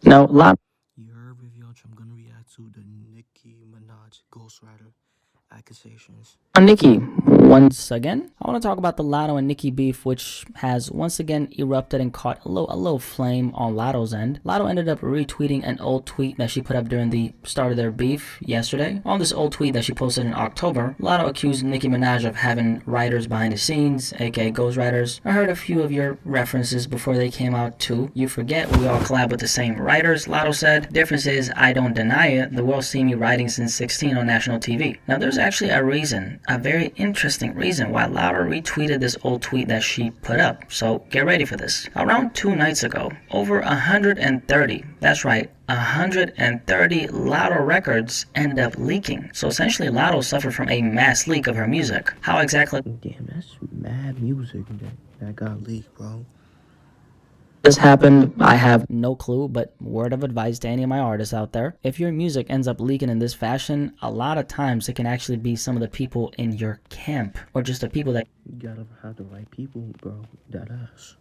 Now, lot You heard review, I'm gonna react to the Nicki Minaj Ghostwriter Accusations. on Nicki. Once again, I want to talk about the Lotto and Nicki beef, which has once again erupted and caught a little flame on Lotto's end. Lotto ended up retweeting an old tweet that she put up during the start of their beef yesterday. On this old tweet that she posted in October, Lotto accused Nicki Minaj of having writers behind the scenes, aka ghostwriters. I heard a few of your references before they came out too. You forget we all collab with the same writers, Lotto said. Difference is, I don't deny it, the world's seen me writing since 16 on national TV. Now there's actually a reason, a very interesting reason why Lotto retweeted this old tweet that she put up, so get ready for this. Around 2 nights ago, over 130, that's right, 130 Lotto records ended up leaking. So essentially Lotto suffered from a mass leak of her music. How exactly Damn, that's mad music that got leaked, bro. this happened, I have no clue, but word of advice to any of my artists out there, if your music ends up leaking in this fashion, a lot of times it can actually be some of the people in your camp, or just the people that You gotta have the right people, bro. That ass.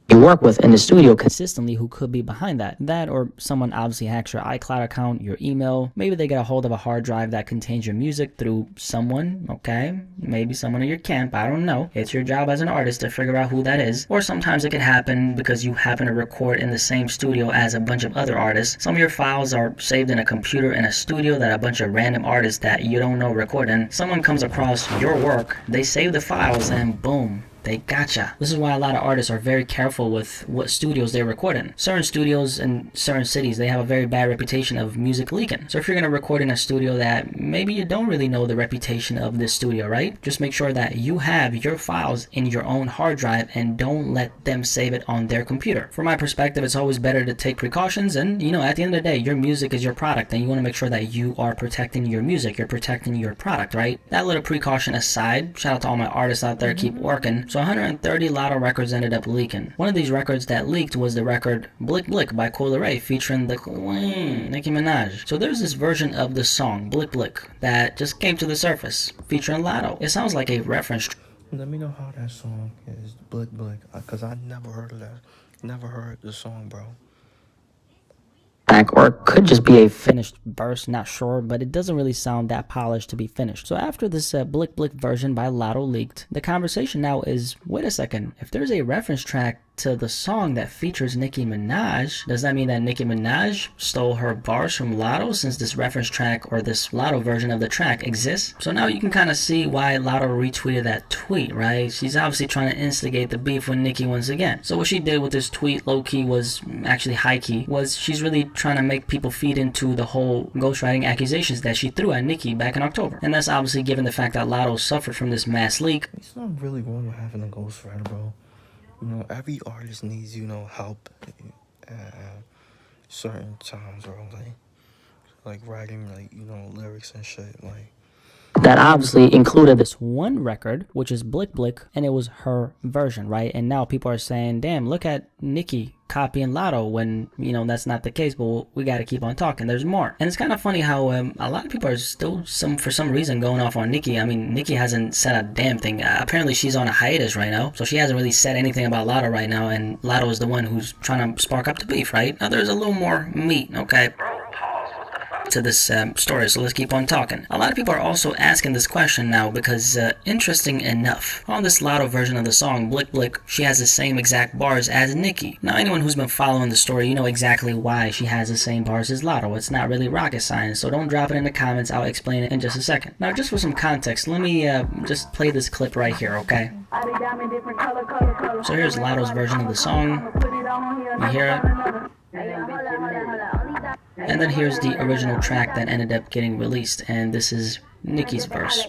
you work with in the studio consistently who could be behind that. That or someone obviously hacks your iCloud account, your email. Maybe they get a hold of a hard drive that contains your music through someone, okay? Maybe someone in your camp, I don't know. It's your job as an artist to figure out who that is. Or sometimes it could happen because you happen to record in the same studio as a bunch of other artists. Some of your files are saved in a computer in a studio that a bunch of random artists that you don't know record in. Someone comes across your work, they save the files, and boom, they gotcha. This is why a lot of artists are very careful with what studios they record in. Certain studios in certain cities, they have a very bad reputation of music leaking. So if you're going to record in a studio that maybe you don't really know the reputation of this studio, right? Just make sure that you have your files in your own hard drive and don't let them save it on their computer. From my perspective, it's always better to take precautions, and at the end of the day, your music is your product and you want to make sure that you are protecting your music, you're protecting your product, right? That little precaution aside, shout out to all my artists out there, keep working. So 130 Lotto records ended up leaking. One of these records that leaked was the record Blick Blick by Coi Leray featuring the Queen, Nicki Minaj. So there's this version of the song, Blick Blick, that just came to the surface, featuring Lotto. It sounds like a reference. Let me know how that song is, Blick Blick, cause I never heard of that. Never heard the song, bro. Or it could just be a finished verse, not sure, but it doesn't really sound that polished to be finished. So after this Blick Blick version by Lotto leaked, the conversation now is, wait a second, if there's a reference track to the song that features Nicki Minaj, does that mean that Nicki Minaj stole her bars from Lotto since this reference track or this Lotto version of the track exists? So now you can kind of see why Lotto retweeted that tweet, right? She's obviously trying to instigate the beef with Nicki once again. So what she did with this tweet, low-key was, actually high-key, was she's really trying to make people feed into the whole ghostwriting accusations that she threw at Nicki back in October. And that's obviously given the fact that Lotto suffered from this mass leak. It's not really wrong with having a ghostwriter, bro. Every artist needs, help at certain times, bro. Like writing, lyrics and shit. That obviously included this one record, which is Blick Blick, and it was her version, right? And now people are saying, damn, look at Nicki copying Lotto when, that's not the case, but we got to keep on talking. There's more. And it's kind of funny how a lot of people are still, for some reason, going off on Nicki. I mean, Nicki hasn't said a damn thing. Apparently, she's on a hiatus right now, so she hasn't really said anything about Lotto right now, and Lotto is the one who's trying to spark up the beef, right? Now, there's a little more meat, okay, to this story, so let's keep on talking. A lot of people are also asking this question now because, interesting enough, on this Lotto version of the song, Blick Blick, she has the same exact bars as Nicki. Now, anyone who's been following the story, you know exactly why she has the same bars as Lotto. It's not really rocket science, so don't drop it in the comments. I'll explain it in just a second. Now, just for some context, let me just play this clip right here, okay? So here's Lotto's version of the song. You hear it? And then here's the original track that ended up getting released, and this is Nicki's verse.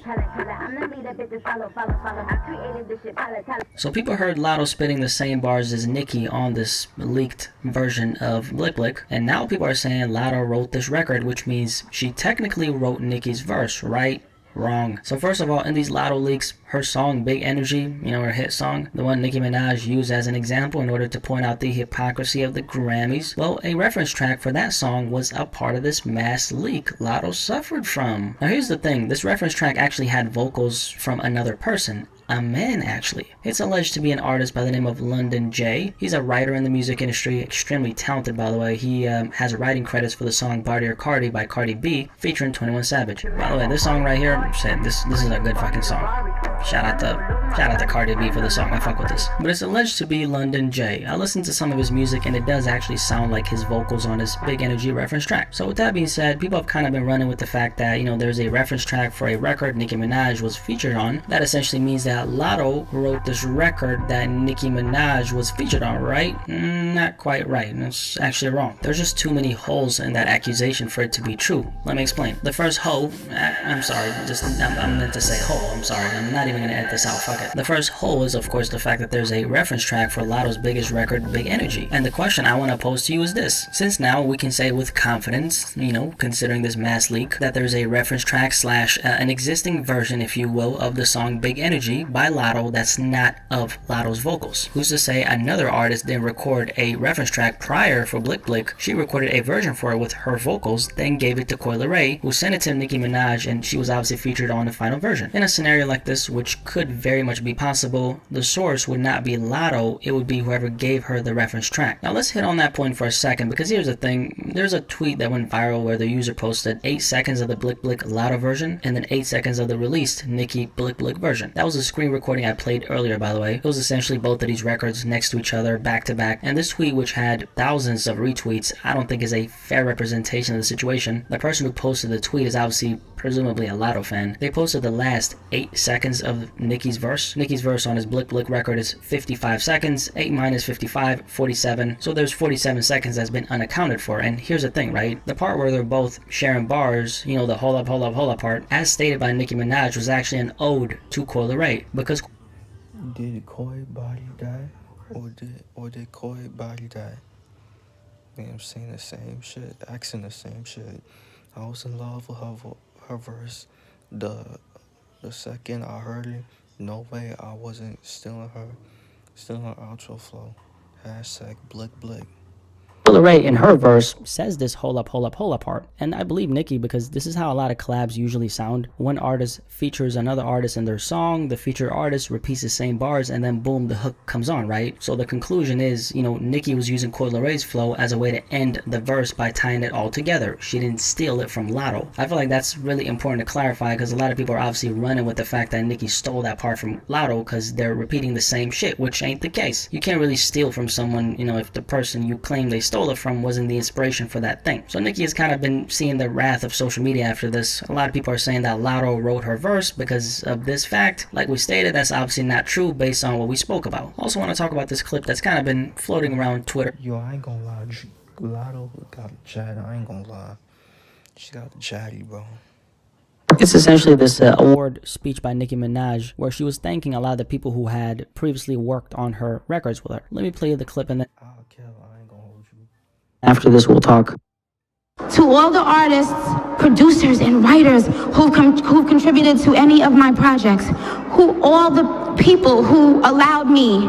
So people heard Lotto spitting the same bars as Nicki on this leaked version of Blick Blick, and now people are saying Lotto wrote this record, which means she technically wrote Nicki's verse, right? Wrong. So first of all, in these Lotto leaks, her song Big Energy, her hit song, the one Nicki Minaj used as an example in order to point out the hypocrisy of the Grammys, well, a reference track for that song was a part of this mass leak Lotto suffered from. Now here's the thing, this reference track actually had vocals from another person, a man actually. It's alleged to be an artist by the name of London J. He's a writer in the music industry, extremely talented by the way. He has writing credits for the song Body or Cardi by Cardi B featuring 21 Savage. By the way, this song right here, this is a good fucking song. Shout out to Cardi B for the song. I fuck with this. But it's alleged to be London J. I listened to some of his music and it does actually sound like his vocals on his Big Energy reference track. So with that being said, people have kind of been running with the fact that, you know, there's a reference track for a record Nicki Minaj was featured on. That essentially means that Lotto wrote this record that Nicki Minaj was featured on, right? Not quite right. That's actually wrong. There's just too many holes in that accusation for it to be true. Let me explain. The first hole, I'm sorry, I'm meant to say hole, I'm sorry. I'm not even gonna edit this out, fuck it. The first hole is of course the fact that there's a reference track for Lotto's biggest record, Big Energy. And the question I want to pose to you is this. Since now we can say with confidence, you know, considering this mass leak, that there's a reference track slash an existing version, if you will, of the song Big Energy by Lotto that's not of Lotto's vocals. Who's to say another artist didn't record a reference track prior for Blick Blick? She recorded a version for it with her vocals, then gave it to Coi Leray, who sent it to Nicki Minaj, and she was obviously featured on the final version. In a scenario like this, which could very much be possible, the source would not be Lotto, it would be whoever gave her the reference track. Now let's hit on that point for a second, because here's the thing. There's a tweet that went viral where the user posted 8 seconds of the Blick Blick Lotto version and then 8 seconds of the released Nicki Blick Blick version. That was a screen recording I played earlier, by the way. It was essentially both of these records next to each other, back to back, and this tweet, which had thousands of retweets, I don't think is a fair representation of the situation. The person who posted the tweet is obviously presumably a Lotto fan. They posted the last 8 seconds of Nicki's verse. Nicki's verse on his Blick Blick record is 55 seconds. 8 minus 55, 47. So there's 47 seconds that's been unaccounted for. And here's the thing, right? The part where they're both sharing bars, you know, the hold up part, as stated by Nicki Minaj, was actually an ode to Coi Leray, because did Coi body die? Or did Coi body die? I mean, I'm saying the same shit, asking the same shit. I was in love with her verse. The second I heard it, no way I wasn't stealing her outro flow. Hashtag Blick Blick. Coi Leray in her verse says this hold up part, and I believe Nicki because this is how a lot of collabs usually sound. One artist features another artist in their song, the featured artist repeats the same bars, and then boom, the hook comes on, right? So the conclusion is, you know, Nicki was using Coi Leray's flow as a way to end the verse by tying it all together. She didn't steal it from Lotto. I feel like that's really important to clarify because a lot of people are obviously running with the fact that Nicki stole that part from Lotto because they're repeating the same shit, which ain't the case. You can't really steal from someone, you know, if the person you claim they stole it from wasn't the inspiration for that thing. So Nicki has kind of been seeing the wrath of social media after this. A lot of people are saying that Lotto wrote her verse because of this fact. Like we stated, that's obviously not true based on what we spoke about. Also want to talk about this clip that's kind of been floating around Twitter. Yo, I ain't gonna lie, Lotto got a chat, I ain't gonna lie. She got a chatty, bro. It's essentially this award speech by Nicki Minaj where she was thanking a lot of the people who had previously worked on her records with her. Let me play the clip and then I'll kill, I ain't gonna hold you. After this we'll talk. To all the artists, producers, and writers who've contributed to any of my projects, all the people who allowed me,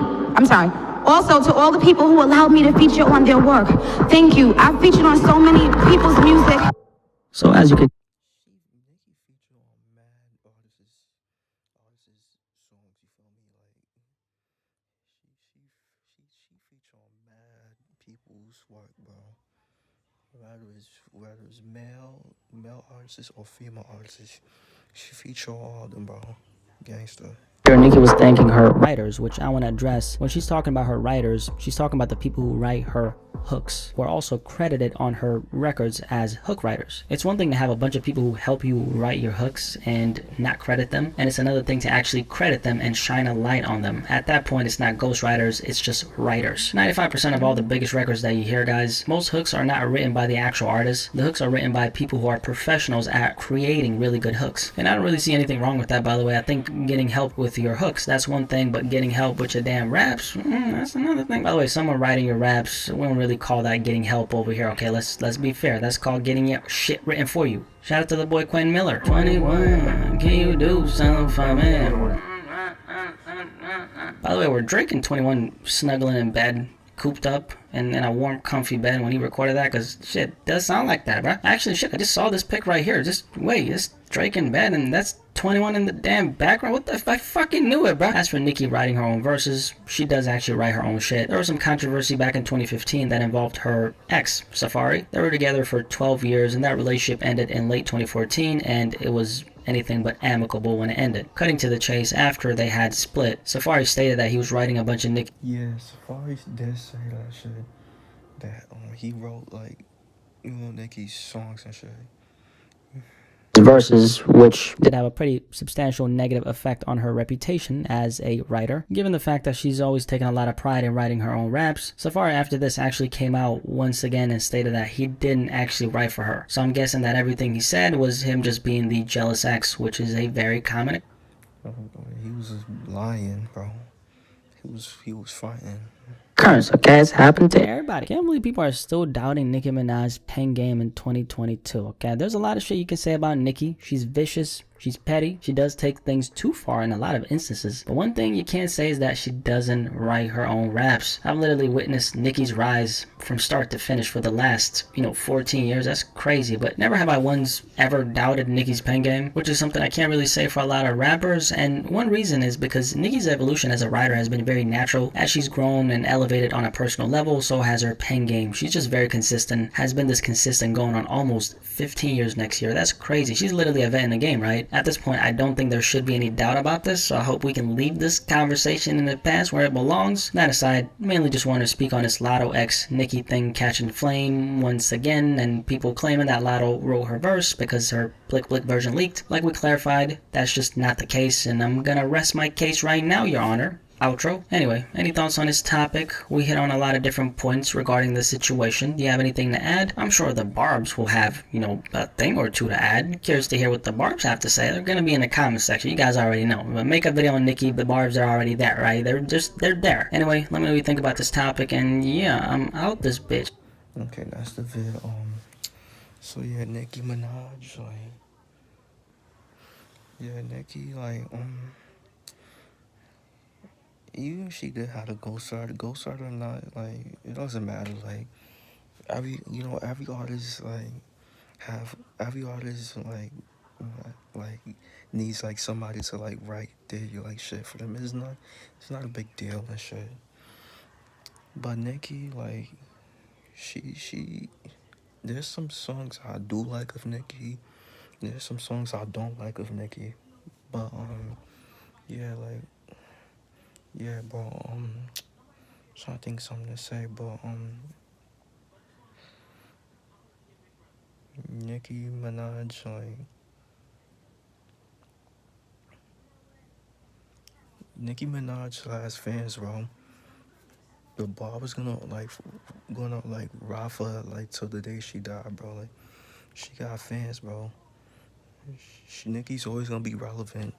also to all the people who allowed me to feature on their work. Thank you. I've featured on so many people's music. So as you can Nicki featured on mad artists' songs, you feel me? Like, she featured on mad people's work, bro. Whether it's male artists or female artists, she featured all of them, bro. Gangster. Nicki was thanking her writers, which I want to address. When she's talking about her writers, she's talking about the people who write her hooks, who are also credited on her records as hook writers. It's one thing to have a bunch of people who help you write your hooks and not credit them, and it's another thing to actually credit them and shine a light on them. At that point, it's not ghostwriters, it's just writers. 95% of all the biggest records that you hear, guys, most hooks are not written by the actual artists. The hooks are written by people who are professionals at creating really good hooks. And I don't really see anything wrong with that, by the way. I think getting help with your hooks, that's one thing, but getting help with your damn raps, that's another thing. By the way, someone writing your raps, we don't really call that getting help over here. Okay, let's be fair. That's called getting your shit written for you. Shout out to the boy Quentin Miller. 21, can you do something for me? By the way, were Drake and 21 snuggling in bed cooped up and in a warm, comfy bed when he recorded that, because shit, it does sound like that, bro. Actually, shit, I just saw this pic right here. Just wait, it's Drake in bed, and that's 21 in the damn background. What the f? I fucking knew it, bro. As for Nicki writing her own verses, she does actually write her own shit. There was some controversy back in 2015 that involved her ex, Safari. They were together for 12 years, and that relationship ended in late 2014, and it was anything but amicable when it ended. Cutting to the chase, after they had split, Safari stated that he was writing a bunch of Nicki. Yeah, Safari did say that shit. That he wrote like, Nicki's songs and shit. Verses, which did have a pretty substantial negative effect on her reputation as a writer, given the fact that she's always taken a lot of pride in writing her own raps. Safari after this actually came out once again and stated that he didn't actually write for her. So I'm guessing that everything he said was him just being the jealous ex, which is a very common. He was just lying, bro. He was fighting. Currents, okay, it's happened to everybody. Can't believe people are still doubting Nicki Minaj's pen game in 2022, okay? There's a lot of shit you can say about Nicki. She's vicious. She's petty. She does take things too far in a lot of instances. But one thing you can't say is that she doesn't write her own raps. I've literally witnessed Nicki's rise from start to finish for the last, 14 years. That's crazy. But never have I once ever doubted Nicki's pen game, which is something I can't really say for a lot of rappers. And one reason is because Nicki's evolution as a writer has been very natural. As she's grown and elevated on a personal level, so has her pen game. She's just very consistent. Has been this consistent going on almost 15 years next year. That's crazy. She's literally a vet in the game, right? At this point, I don't think there should be any doubt about this, so I hope we can leave this conversation in the past where it belongs. That aside, mainly just want to speak on this Lotto X Nicki thing catching flame once again, and people claiming that Lotto wrote her verse because her Blick Blick version leaked. Like we clarified, that's just not the case, and I'm gonna rest my case right now, Your Honor. Outro. Anyway, any thoughts on this topic? We hit on a lot of different points regarding the situation. Do you have anything to add? I'm sure the Barbs will have, a thing or two to add. Curious to hear what the Barbs have to say. They're gonna be in the comment section. You guys already know. But make a video on Nicki, the Barbs are already there, right? They're there. Anyway, let me know what you think about this topic, and yeah, I'm out this bitch. Okay, that's the vid. So yeah, Nicki Minaj, even if she did have a ghostwriter or not, it doesn't matter. Every artist every artist needs somebody to write their shit for them. It's not a big deal and shit. But Nicki, she there's some songs I do like of Nicki. There's some songs I don't like of Nicki. But yeah, yeah, bro. Trying to think something to say, but Nicki Minaj, Nicki Minaj has fans, bro. The bar was gonna ride for her till the day she died, bro. She got fans, bro. Nicki's always gonna be relevant.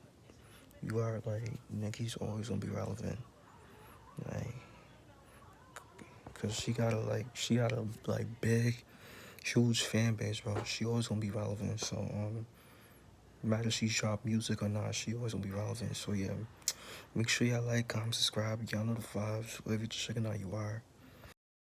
Nicki's always gonna be relevant. Cause she got a big, huge fan base, bro. She always gonna be relevant. So no matter if she drop music or not, she always gonna be relevant. So yeah, make sure y'all comment, subscribe, y'all know the vibes. Whatever you're checking out, you are.